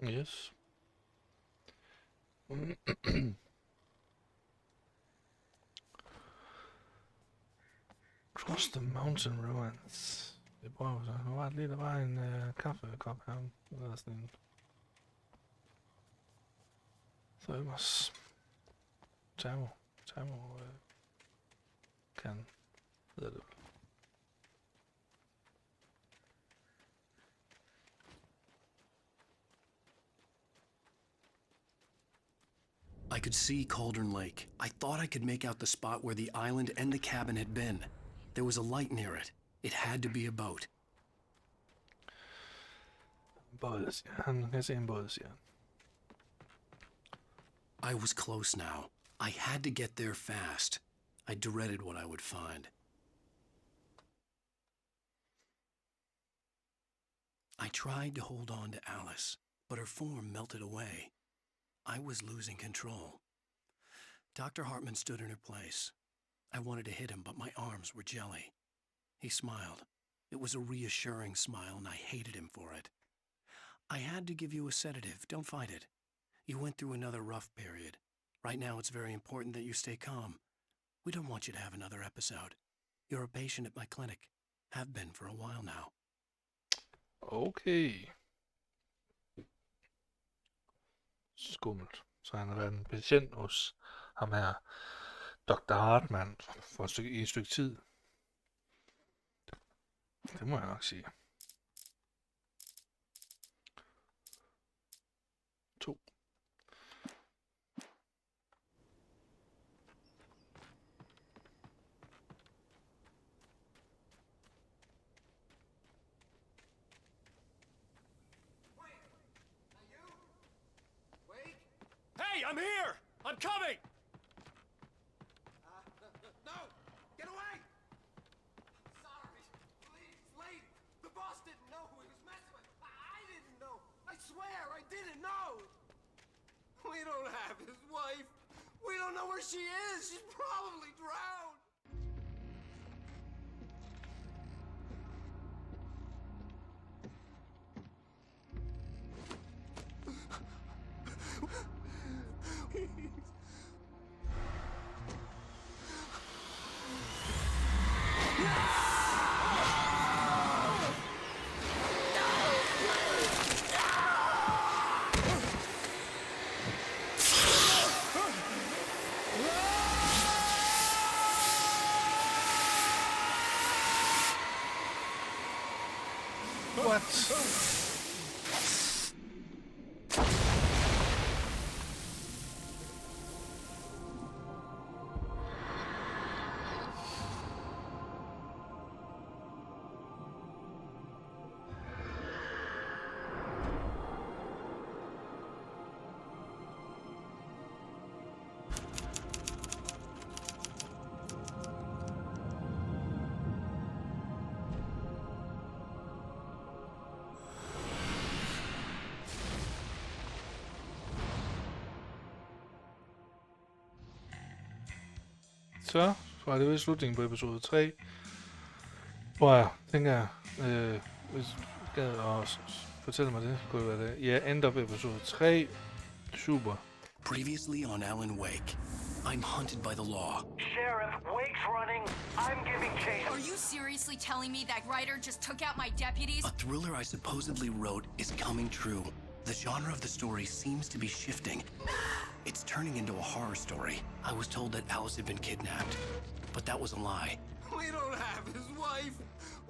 Yes. Cross the mountain ruins. Det prøver vi så. Nu var det lige, der var en kaffekop her. Eller sådan en. Så ellers. Termo kan. Hedder det. I could see Cauldron Lake. I thought I could make out the spot where the island and the cabin had been. There was a light near it. It had to be a boat. Båd, siger han. Jeg ser en båd, siger han. I was close now. I had to get there fast. I dreaded what I would find. I tried to hold on to Alice, but her form melted away. I was losing control. Dr. Hartman stood in her place. I wanted to hit him, but my arms were jelly. He smiled. It was a reassuring smile, and I hated him for it. I had to give you a sedative. Don't fight it. You went through another rough period. Right now, it's very important that you stay calm. We don't want you to have another episode. You're a patient at my clinic. Have been for a while now. Okay. Skummelt. Så han har været en patient hos ham her, Dr. Hartman, i et stykke tid. Det må jeg nok sige. 2. Hey, I'm here! I'm coming! No! Get away! Sorry. Please, lady. The boss didn't know who he was messing with. I didn't know. I swear, I didn't know. We don't have his wife. We don't know where she is. She's probably drowned. What? Så var det ved slutningen på episode 3. Hvor jeg tænker, hvis du gad at fortælle mig det, kunne det være det. Ja, end of episode 3. Super. Previously on Alan Wake, I'm hunted by the law. Sheriff, Wake's running. I'm giving chase. Are you seriously telling me that writer just took out my deputies? A thriller I supposedly wrote is coming true. The genre of the story seems to be shifting. It's turning into a horror story. I was told that Alice had been kidnapped, but that was a lie. We don't have his wife.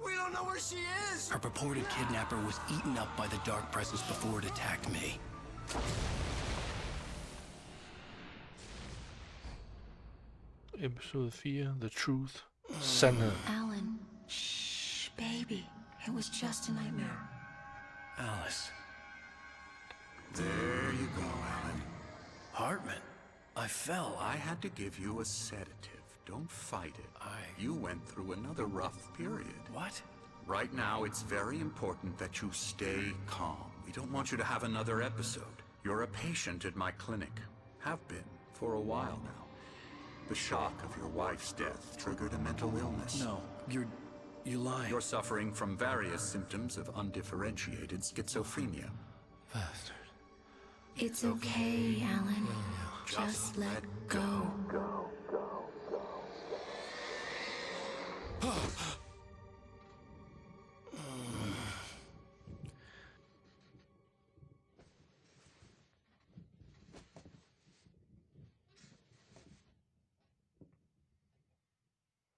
We don't know where she is. Her purported kidnapper was eaten up by the dark presence before it attacked me. Episode 4, The Truth. Sandheden. Alan, shh, baby. It was just a nightmare. Alice. There you go, Alan. Hartman. I fell. I had to give you a sedative. Don't fight it. You went through another rough period. What? Right now, it's very important that you stay calm. We don't want you to have another episode. You're a patient at my clinic. Have been for a while now. The shock of your wife's death triggered a mental illness. No, you lie. You're suffering from various symptoms of undifferentiated schizophrenia. Bastard. It's okay, Alan. Just let go.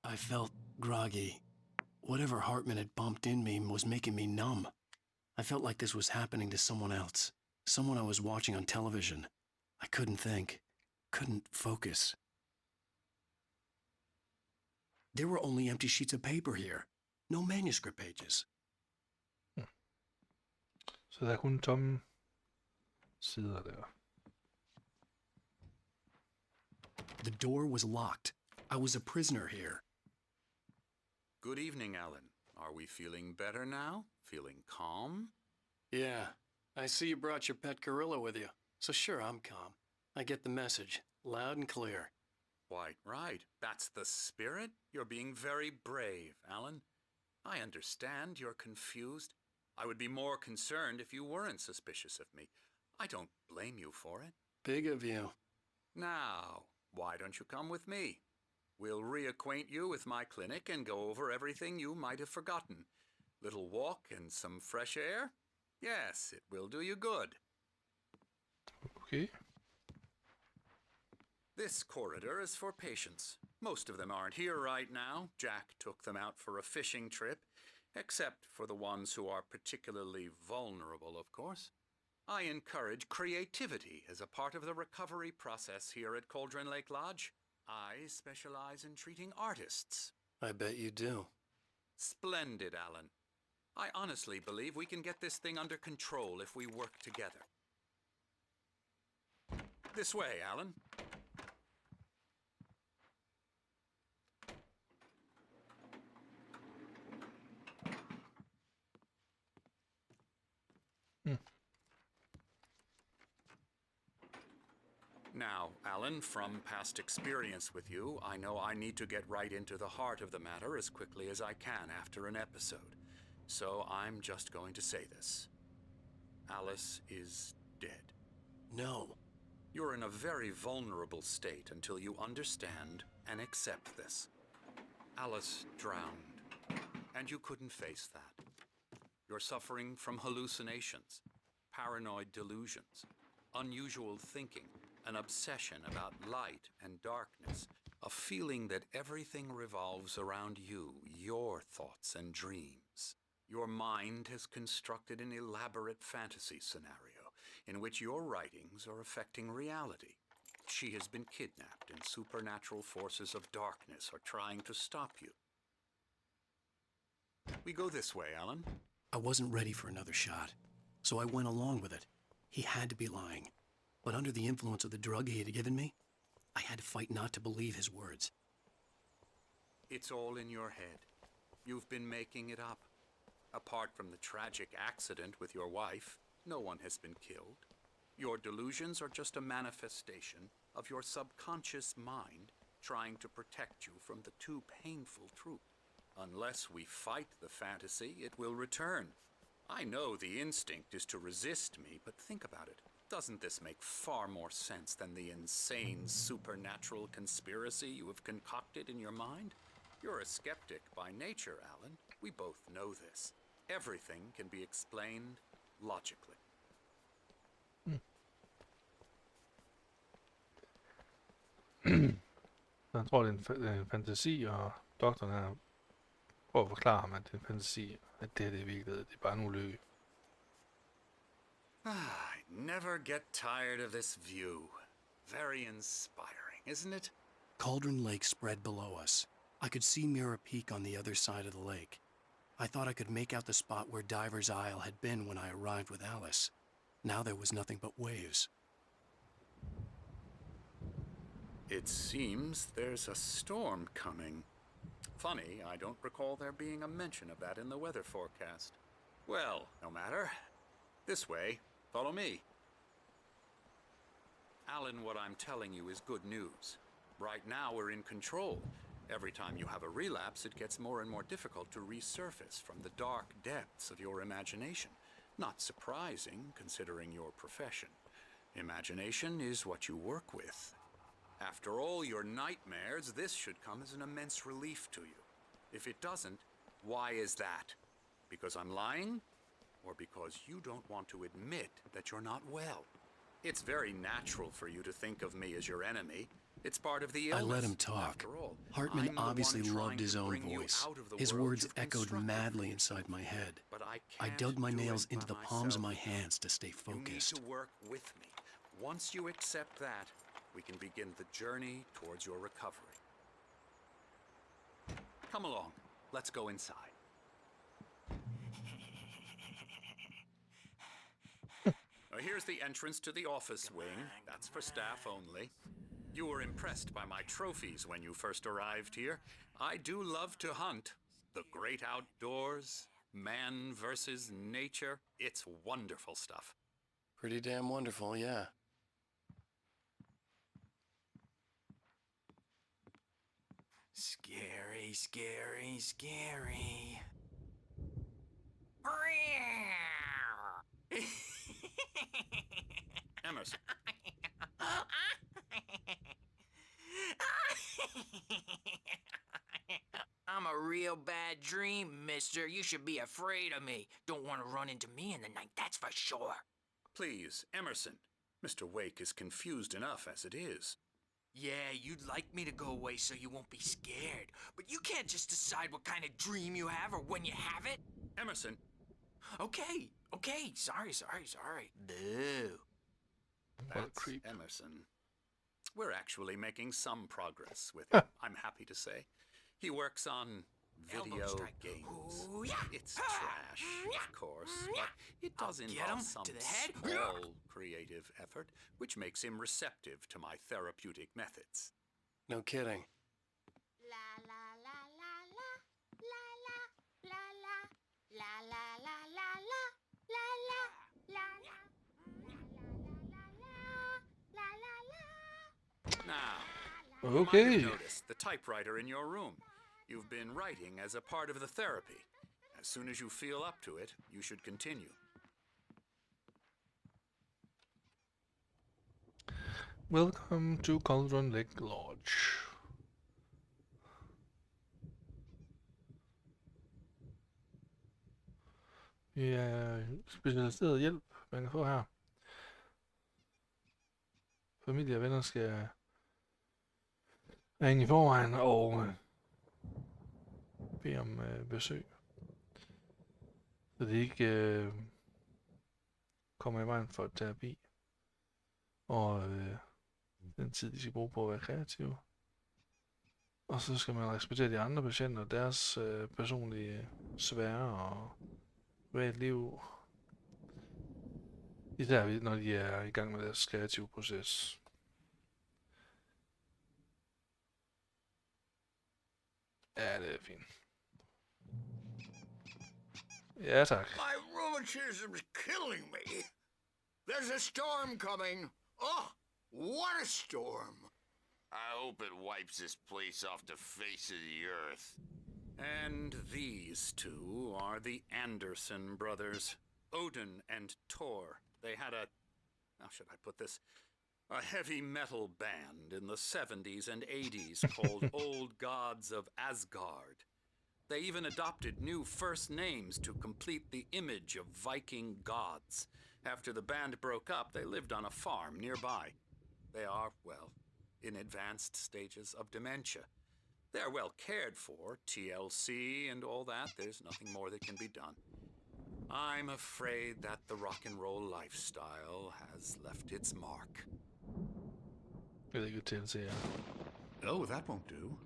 I felt groggy. Whatever Hartman had bumped in me was making me numb. I felt like this was happening to someone else. Someone I was watching on television. I couldn't think. Couldn't focus. There were only empty sheets of paper here. No manuscript pages. Så der er kun tomme sider der. The door was locked. I was a prisoner here. Good evening, Alan. Are we feeling better now? Feeling calm? Yeah, I see you brought your pet gorilla with you. So sure, I'm calm. I get the message, loud and clear. Quite right. That's the spirit. You're being very brave, Alan. I understand you're confused. I would be more concerned if you weren't suspicious of me. I don't blame you for it. Big of you. Now, why don't you come with me? We'll reacquaint you with my clinic and go over everything you might have forgotten. Little walk and some fresh air? Yes, it will do you good. Okay. This corridor is for patients. Most of them aren't here right now. Jack took them out for a fishing trip, except for the ones who are particularly vulnerable, of course. I encourage creativity as a part of the recovery process here at Cauldron Lake Lodge. I specialize in treating artists. I bet you do. Splendid, Alan. I honestly believe we can get this thing under control if we work together. This way, Alan. Now, Alan, from past experience with you, I know I need to get right into the heart of the matter as quickly as I can after an episode. So I'm just going to say this. Alice is dead. No. You're in a very vulnerable state until you understand and accept this. Alice drowned, and you couldn't face that. You're suffering from hallucinations, paranoid delusions, unusual thinking, an obsession about light and darkness, a feeling that everything revolves around you, your thoughts and dreams. Your mind has constructed an elaborate fantasy scenario in which your writings are affecting reality. She has been kidnapped and supernatural forces of darkness are trying to stop you. We go this way, Alan. I wasn't ready for another shot, so I went along with it. He had to be lying. But under the influence of the drug he had given me, I had to fight not to believe his words. It's all in your head. You've been making it up. Apart from the tragic accident with your wife, no one has been killed. Your delusions are just a manifestation of your subconscious mind trying to protect you from the too painful truth. Unless we fight the fantasy, it will return. I know the instinct is to resist me, but think about it. Doesn't this make far more sense than the insane supernatural conspiracy you have concocted in your mind? You're a skeptic by nature, Alan. We both know this. Everything can be explained logically. Jeg tror, det er en fantasi, og doktoren her prøver at forklare ham, at det er en fantasi, at det her det er virkelighed. Det er bare en ulykke. I never get tired of this view. Very inspiring, isn't it? Cauldron Lake spread below us. I could see Mirror Peak on the other side of the lake. I thought I could make out the spot where Diver's Isle had been when I arrived with Alice. Now there was nothing but waves. It seems there's a storm coming. Funny, I don't recall there being a mention of that in the weather forecast. Well, no matter. This way. Follow me. Alan, what I'm telling you is good news. Right now we're in control. Every time you have a relapse, it gets more and more difficult to resurface from the dark depths of your imagination. Not surprising, considering your profession. Imagination is what you work with. After all your nightmares, this should come as an immense relief to you. If it doesn't, why is that? Because I'm lying? Or because you don't want to admit that you're not well? It's very natural for you to think of me as your enemy. It's part of the illness. I let him talk. After all, Hartman I'm the one obviously trying loved his to own bring you voice. out of the His world words you've echoed constructed. madly inside my head. But I I can't dug my do nails it into by the palms of my myself. hands to stay You need focused. to work with me. Once you accept that, we can begin the journey towards your recovery. Come along. Let's go inside. Here's the entrance to the office wing. That's for staff only. You were impressed by my trophies when you first arrived here. I do love to hunt. The great outdoors, man versus nature. It's wonderful stuff. Pretty damn wonderful, yeah. Scary, scary, scary. Emerson. I'm a real bad dream, mister. You should be afraid of me. Don't want to run into me in the night, that's for sure. Please, Emerson. Mr. Wake is confused enough as it is. Yeah, you'd like me to go away so you won't be scared. But you can't just decide what kind of dream you have or when you have it. Emerson, Okay, sorry. Boo. What a that's creep. Emerson. We're actually making some progress with him, I'm happy to say. He works on Elbow video strike. games. Ooh, yeah. It's trash, of course, but it does I'll get involve him some to the head. small creative effort, which makes him receptive to my therapeutic methods. No kidding. Now, you might Okay. have noticed the typewriter in your room. You've been writing as a part of the therapy. As soon as you feel up to it, you should continue. Welcome to Cauldron Lake Lodge. Det er specialiseret hjælp, man kan få her. Familie og venner skal ringe i forvejen og bede om besøg. Så det ikke kommer i vejen for terapi. Og den tid, de skal bruge på at være kreative. Og så skal man respektere de andre patienter, deres personlige svære og privat liv. Især når de er i gang med deres kreative proces. Ja, det er fint. Ja, tak. My rheumatism's killing me. There's a storm coming. Oh, what a storm. I hope it wipes this place off the face of the earth. And these two are the Anderson brothers, Odin and Thor. They had how should I put this? A heavy metal band in the 70s and 80s called Old Gods of Asgard. They even adopted new first names to complete the image of Viking gods. After the band broke up, they lived on a farm nearby. They are, well, in advanced stages of dementia. They're well cared for, TLC and all that. There's nothing more that can be done. I'm afraid that the rock and roll lifestyle has left its mark. Really good TLC, ja. Oh, that won't do.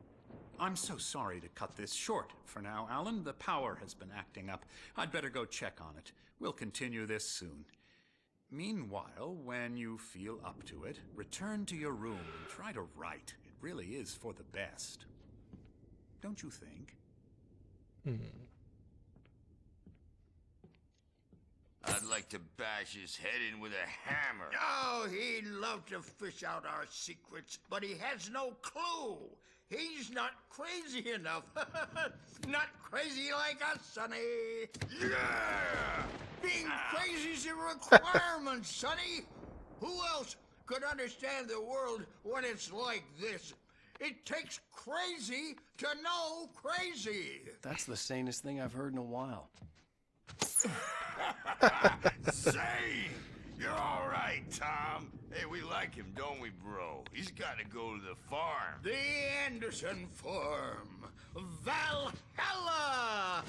I'm so sorry to cut this short for now, Alan. The power has been acting up. I'd better go check on it. We'll continue this soon. Meanwhile, when you feel up to it, return to your room and try to write. It really is for the best. Don't you think? I'd like to bash his head in with a hammer. Oh, he'd love to fish out our secrets, but he has no clue. He's not crazy enough. Not crazy like us, Sonny. Yeah! Being crazy's a requirement, Sonny. Who else could understand the world when it's like this? It takes crazy to know crazy. That's the sanest thing I've heard in a while. Say, you're all right, Tom. Hey, we like him, don't we, bro? He's got to go to the farm. The Anderson Farm. Valhalla!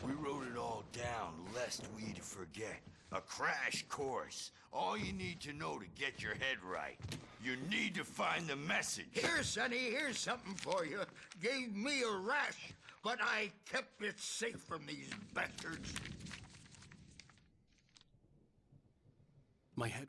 We wrote it all down, lest we forget. A crash course. All you need to know to get your head right. You need to find the message. Here, Sonny, here's something for you. Gave me a rash, but I kept it safe from these bastards. My head.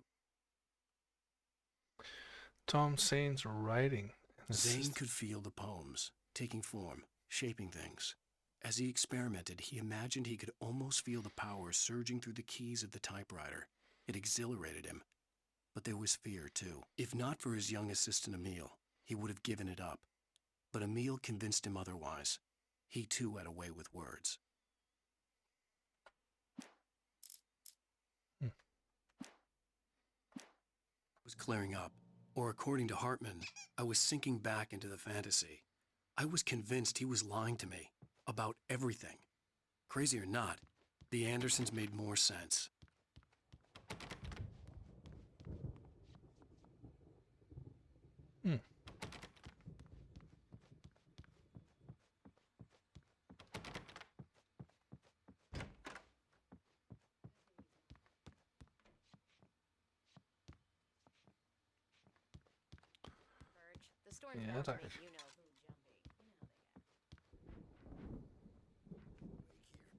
Tom Zane's writing. Zane could feel the poems, taking form, shaping things. As he experimented, he imagined he could almost feel the power surging through the keys of the typewriter. It exhilarated him. But there was fear, too. If not for his young assistant Emil, he would have given it up. But Emil convinced him otherwise. He, too, had a way with words. It was clearing up. Or according to Hartman, I was sinking back into the fantasy. I was convinced he was lying to me. About everything. Crazy or not, the Andersons made more sense. Ja, tak.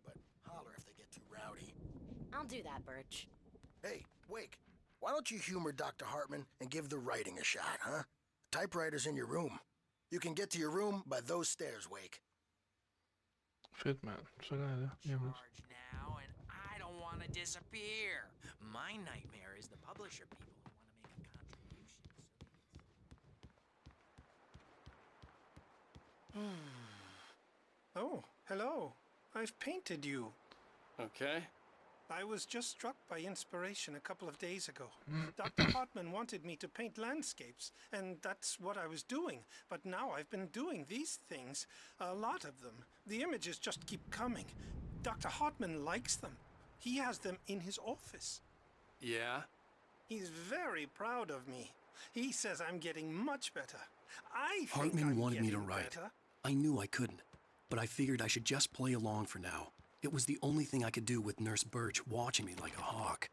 But holler if they get too rowdy. I'll do that, Birch. Hey, Wake, why don't you humor Dr. Hartman and give the writing a shot, huh? The typewriter's in your room. You can get to your room by those stairs, Wake. Fedt, mand. Så gør jeg det. Jamen. Charge now, and I don't want to disappear. My nightmare is the publisher people who want to make a contribution. Oh, hello. I've painted you. Okay. I was just struck by inspiration a couple of days ago. Dr. Hartman wanted me to paint landscapes, and that's what I was doing. But now I've been doing these things, a lot of them. The images just keep coming. Dr. Hartman likes them. He has them in his office. Yeah? He's very proud of me. He says I'm getting much better. I think Hartman I'm wanted me to getting write. better. I knew I couldn't, but I figured I should just play along for now. It was the only thing I could do with Nurse Birch watching me like a hawk.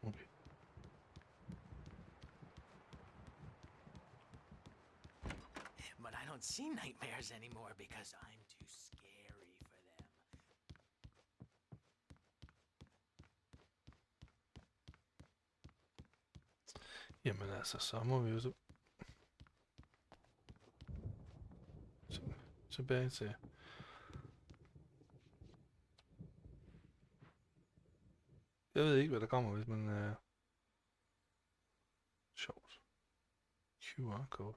Okay. But I don't see nightmares anymore because I'm too scary for them. Jamen altså, så må vi jo så... Tilbage til... Jeg ved ikke, hvad der kommer, hvis man... Sjovt. QR-code.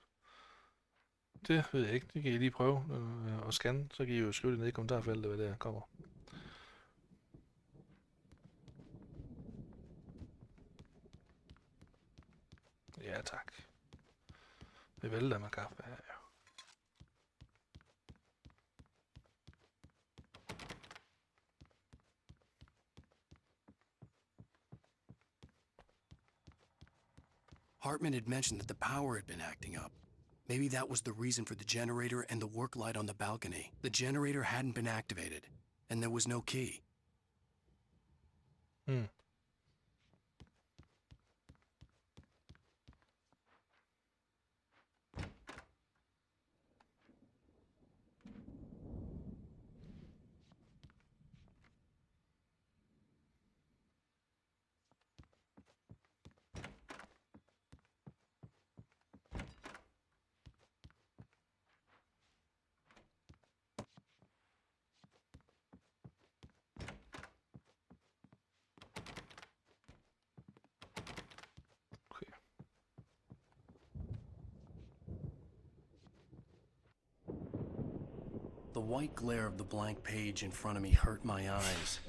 Det ved jeg ikke. Det kan I lige prøve at scanne. Så kan I jo skrive det ned i kommentarfeltet, hvad der kommer. Ja, tak. Det vælter med kaffe her, jo. Hartman had mentioned that the power had been acting up. Maybe that was the reason for the generator and the work light on the balcony. The generator hadn't been activated, and there was no key. The white glare of the blank page in front of me hurt my eyes.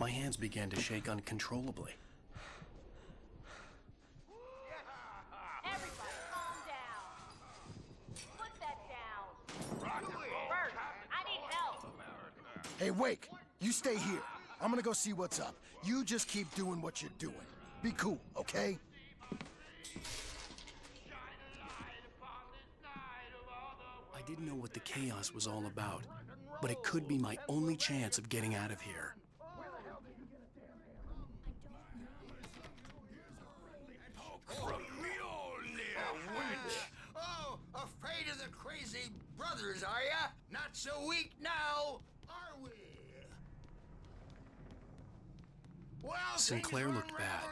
My hands began to shake uncontrollably. Everybody, calm down. Put that down. Bert, I need help. Hey, Wake, you stay here. I'm gonna go see what's up. You just keep doing what you're doing. Be cool, okay? I didn't know what the chaos was all about, but it could be my only chance of getting out of here. Oh, afraid of the crazy brothers, are ya? Not so weak now, are we? Well, Sinclair looked bad.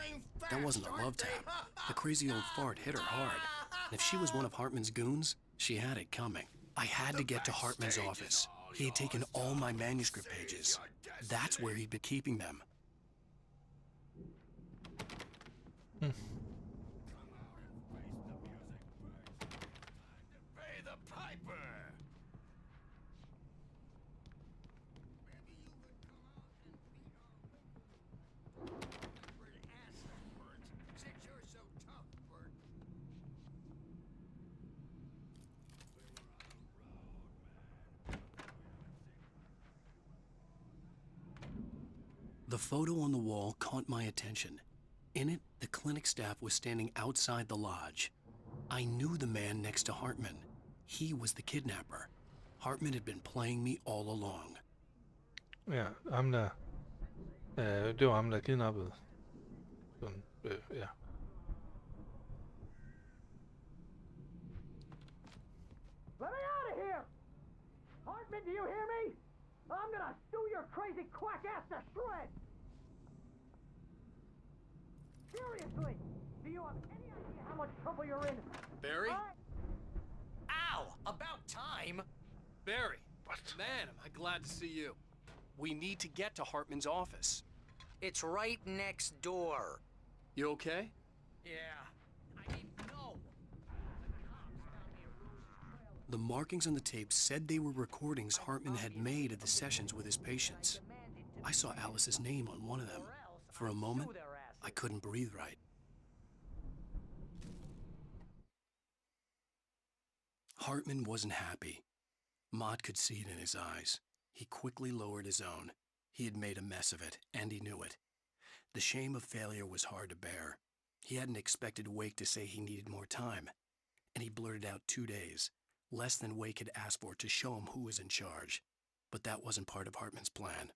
That wasn't a love tap. The crazy old fart hit her hard. And if she was one of Hartman's goons, she had it coming. I had to get to Hartman's office. He had taken all my manuscript pages. That's where he'd been keeping them. Pay the piper! Since you're so tough, Bert. The photo on the wall caught my attention. In it, the clinic staff was standing outside the lodge. I knew the man next to Hartman. He was the kidnapper. Hartman had been playing me all along. Ja, ham der. Det var ham, der kidnappede. Sådan, ja. Let me out of here! Hartman, do you hear me? I'm gonna sue your crazy quack ass to shreds! Seriously, do you have any idea how much trouble you're in? Barry? Ow! About time! Barry! What? Man, am I glad to see you. We need to get to Hartman's office. It's right next door. You okay? Yeah. I mean, no. The markings on the tape said they were recordings Hartman had made of the sessions with his patients. I saw Alice's name on one of them. For a moment, I couldn't breathe right. Hartman wasn't happy. Mott could see it in his eyes. He quickly lowered his own. He had made a mess of it, and he knew it. The shame of failure was hard to bear. He hadn't expected Wake to say he needed more time, and he blurted out 2 days, less than Wake had asked for to show him who was in charge. But that wasn't part of Hartman's plan.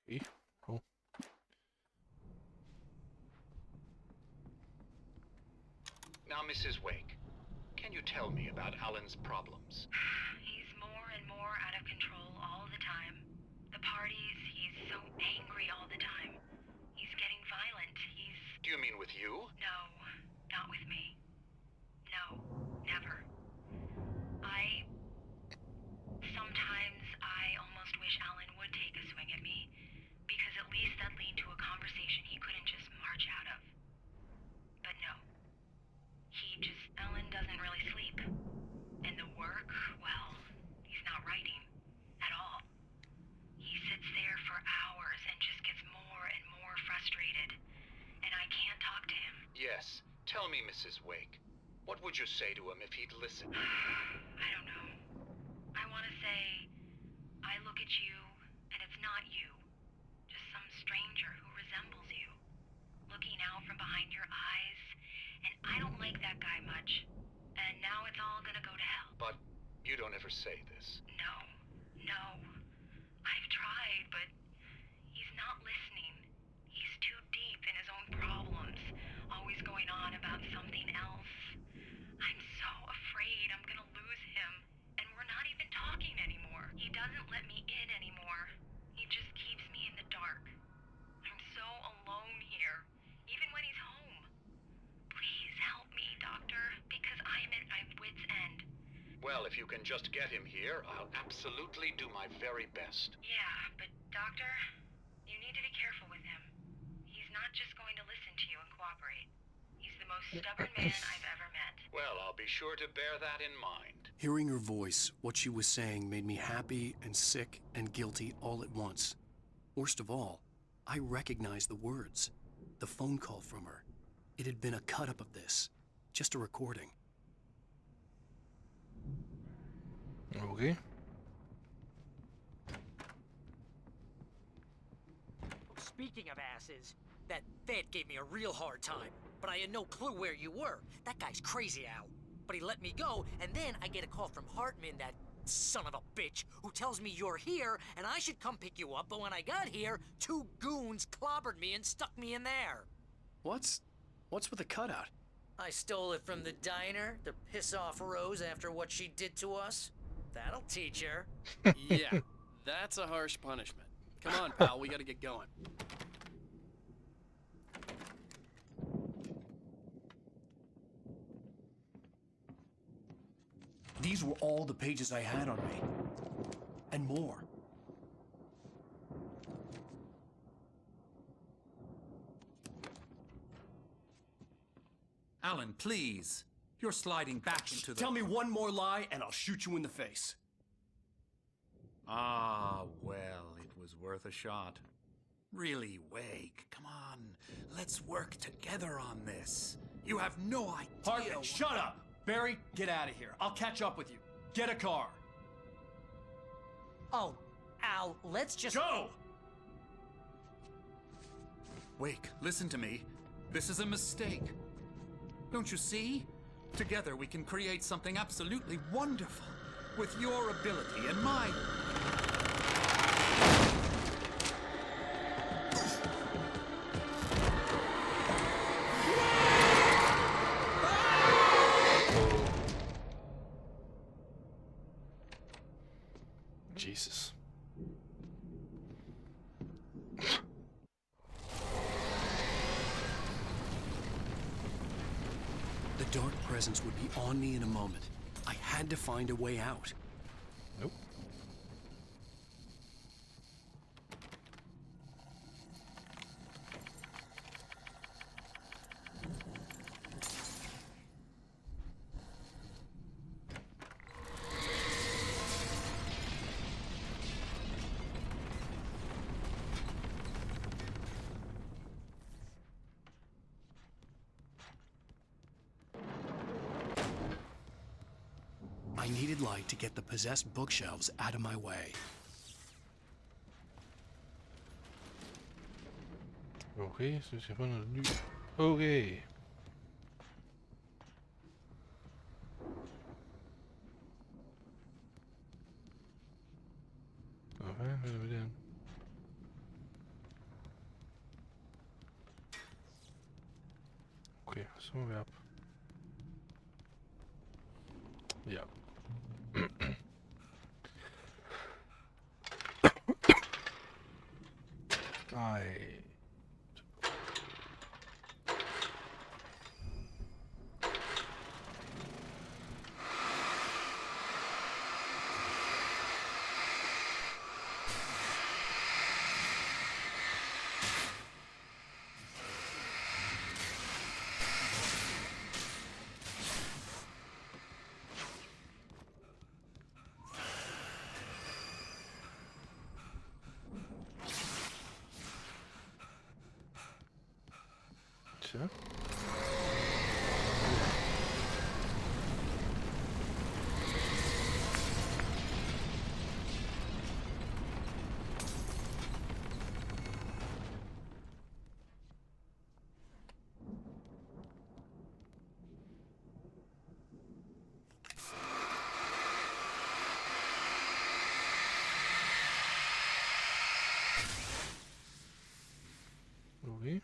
Okay, cool. Now, Mrs. Wake, can you tell me about Alan's problems? He's more and more out of control all the time. The parties, he's so angry all the time. He's getting violent. Do you mean with you? No, not with me. No, never. Sometimes I almost wish Alan would take a swing at me, because at least that lead to a conversation he couldn't just march out of. But no. Alan doesn't really sleep. And the work, well, he's not writing at all. He sits there for hours and just gets more and more frustrated. And I can't talk to him. Yes. Tell me, Mrs. Wake. What would you say to him if he'd listen? I don't know. I want to say, I look at you, and it's not you. Just some stranger who resembles you. Looking out from behind your eyes. And I don't like that guy much. And now it's all gonna go to hell. But you don't ever say this. No. I've tried, but he's not listening. He's too deep in his own problems, always going on about something else. I'm so afraid I'm gonna lose him, and we're not even talking anymore. He doesn't let me in anymore. He just keeps me in the dark. I'm so alone here, even when he's home. Please help me, Doctor, because I'm at my wit's end. Well, if you can just get him here, I'll absolutely do my very best. Yeah, but Doctor, you need to be careful with him. He's not just going to listen to you and cooperate. He's the the most stubborn man I've ever met. Well, I'll be sure to bear that in mind. Hearing her voice, what she was saying made me happy and sick and guilty all at once. Worst of all, I recognized the words. The phone call from her. It had been a cut-up of this. Just a recording. Okay. Speaking of asses, that vet gave me a real hard time, but I had no clue where you were. That guy's crazy, Al. But he let me go, and then I get a call from Hartman, that son of a bitch, who tells me you're here, and I should come pick you up, but when I got here, 2 goons clobbered me and stuck me in there. What's with the cutout? I stole it from the diner to piss off Rose after what she did to us. That'll teach her. Yeah, that's a harsh punishment. Come on, pal, we gotta get going. These were all the pages I had on me. And more. Alan, please. You're sliding back into the... Tell me one more lie and I'll shoot you in the face. Ah, well, it was worth a shot. Really, Wake, come on. Let's work together on this. You have no idea... Hartman, shut up! Barry, get out of here. I'll catch up with you. Get a car. Oh, Al, let's just... Go! Wake, listen to me. This is a mistake. Don't you see? Together we can create something absolutely wonderful. With your ability and mine. Jesus. The dark presence would be on me in a moment. I had to find a way out. Nope. I needed light to get the possessed bookshelves out of my way. Okay, så vi skal få noget ny. Okay. Hvad er det her? Okay, så må vi op. Ja. Nej. Så. Okay.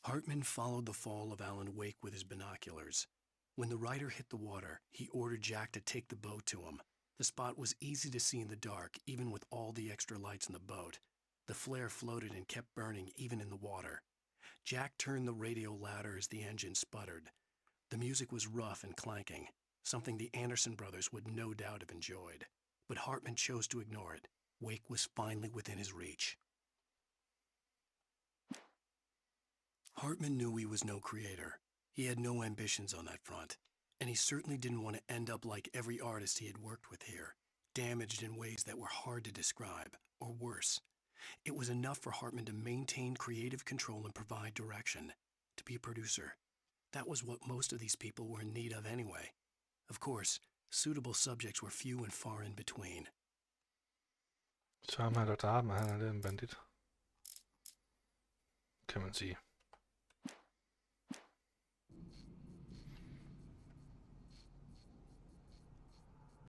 Hartman followed the fall of Alan Wake with his binoculars. When the rider hit the water, he ordered Jack to take the boat to him. The spot was easy to see in the dark, even with all the extra lights in the boat. The flare floated and kept burning even in the water. Jack turned the radio louder as the engine sputtered. The music was rough and clanking, something the Anderson brothers would no doubt have enjoyed. But Hartman chose to ignore it. Wake was finally within his reach. Hartman knew he was no creator. He had no ambitions on that front, and he certainly didn't want to end up like every artist he had worked with here, damaged in ways that were hard to describe, or worse. It was enough for Hartman to maintain creative control and provide direction, to be a producer. That was what most of these people were in need of anyway. Of course, suitable subjects were few and far in between. Så ham her, Dr. Hartman, han er lidt en bandit. Kan man sige.